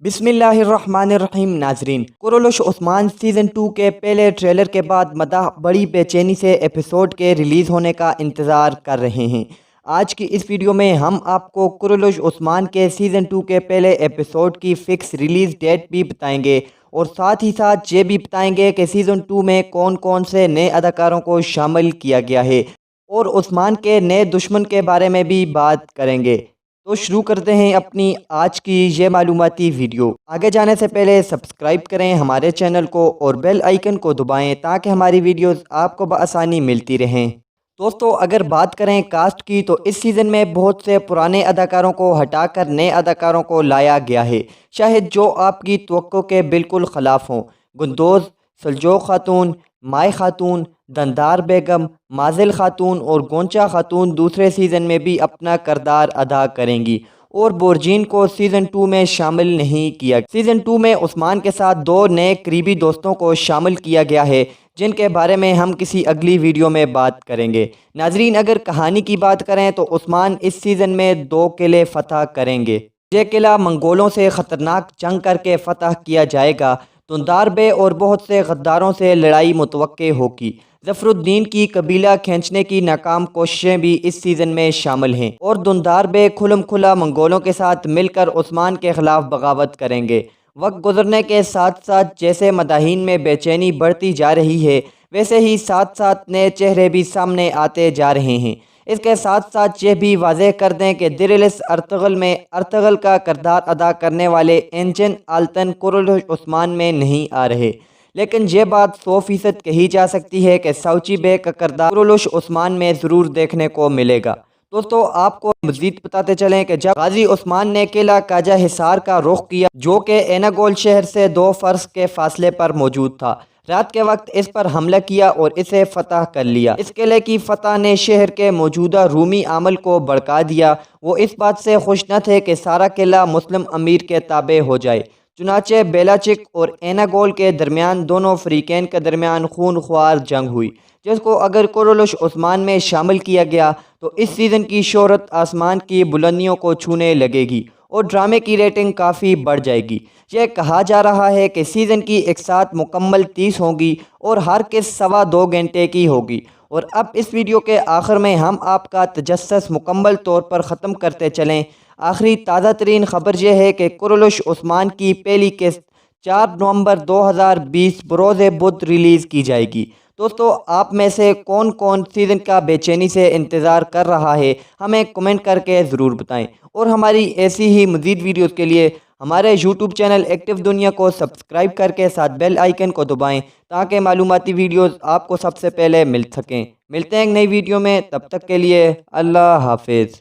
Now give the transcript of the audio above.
बिस्मिल्लाहिर्रहमानिर्रहीम। नाजरीन, Kurulus Osman season 2 के पहले ट्रेलर के बाद मदाह बड़ी बेचैनी से एपिसोड के रिलीज़ होने का इंतज़ार कर रहे हैं। आज की इस वीडियो में हम आपको कुरुलुस ओस्मान के सीज़न 2 के पहले एपिसोड की फ़िक्स रिलीज़ डेट भी बताएंगे और साथ ही साथ ये भी बताएंगे कि सीज़न 2 में कौन कौन से नए अदाकारों को शामिल किया गया है और ओस्मान के नए दुश्मन के बारे में भी बात करेंगे। तो शुरू करते हैं अपनी आज की ये मालूमाती वीडियो। आगे जाने से पहले सब्सक्राइब करें हमारे चैनल को और बेल आइकन को दबाएं ताकि हमारी वीडियोस आपको बआसानी मिलती रहें। दोस्तों, अगर बात करें कास्ट की तो इस सीज़न में बहुत से पुराने अदाकारों को हटाकर नए अदाकारों को लाया गया है, शायद जो आपकी तवक्को के बिल्कुल ख़िलाफ़ हों। गुंदोज़, सलजो खातून, माय खातून, दंदार बेगम, माजिल खातून और गोंचा खातून दूसरे सीज़न में भी अपना किरदार अदा करेंगी और बोरजीन को सीज़न 2 में शामिल नहीं किया। सीज़न 2 में उस्मान के साथ दो नए करीबी दोस्तों को शामिल किया गया है जिनके बारे में हम किसी अगली वीडियो में बात करेंगे। नाजरीन, अगर कहानी की बात करें तो उस्मान इस सीज़न में 2 किले फतह करेंगे। ये किला मंगोलों से ख़तरनाक जंग करके फतह किया जाएगा। दुंदार बे और बहुत से गद्दारों से लड़ाई मुतवक्के होगी। ज़फ़रुद्दीन की कबीला खींचने की नाकाम कोशिशें भी इस सीज़न में शामिल हैं और दुंदार बे खुलम खुला मंगोलों के साथ मिलकर उस्मान के ख़िलाफ़ बगावत करेंगे। वक्त गुजरने के साथ साथ जैसे मदाहीन में बेचैनी बढ़ती जा रही है, वैसे ही साथ साथ नए चेहरे भी सामने आते जा रहे हैं। इसके साथ साथ ये भी वाज़ेह कर दें कि drilis अर्तुगरुल में अर्तुगरुल का किरदार अदा करने वाले एंजन आल्तन कुरुलुस ओस्मान में नहीं आ रहे, लेकिन ये बात 100% कही जा सकती है कि साउची बे का किरदार कुरुलुस ओस्मान में ज़रूर देखने को मिलेगा। दोस्तों, आपको मज़ीद बताते चलें कि जब गाजी ओस्मान ने किला काजा हिसार का रुख किया, जो कि एनागोल शहर से 2 फर्स के फासले पर मौजूद था, रात के वक्त इस पर हमला किया और इसे फतह कर लिया। इस किले की फतह ने शहर के मौजूदा रूमी अमल को भड़का दिया। वो इस बात से खुश न थे कि सारा किला मुस्लिम अमीर के ताबे हो जाए। चुनाचे बेलाचिक और एनागोल के दरमियान दोनों फ़रीक़ैन के दरमियान खून ख्वार जंग हुई, जिसको अगर कुरुलुस ओस्मान में शामिल किया गया तो इस सीज़न की शोहरत आसमान की बुलंदियों को छूने लगेगी और ड्रामे की रेटिंग काफ़ी बढ़ जाएगी। यह कहा जा रहा है कि सीज़न की एक साथ मुकम्मल 30 होगी और हर किस्त 2.25 घंटे की होगी। और अब इस वीडियो के आखिर में हम आपका तजस्सुस मुकम्मल तौर पर ख़त्म करते चलें। आखिरी ताज़ा तरीन ख़बर यह है कि कुरुलुस ओस्मान की पहली किस्त 4 नवंबर 2020 बरोज़ बुध रिलीज़ की जाएगी। दोस्तों, आप में से कौन कौन सीज़न का बेचैनी से इंतज़ार कर रहा है, हमें कमेंट करके ज़रूर बताएं और हमारी ऐसी ही मज़ीद वीडियोस के लिए हमारे यूट्यूब चैनल एक्टिव दुनिया को सब्सक्राइब करके साथ बेल आइकन को दबाएं ताकि मालूमाती वीडियोस आपको सबसे पहले मिल सकें। मिलते हैं एक नई वीडियो में, तब तक के लिए अल्लाह हाफिज़।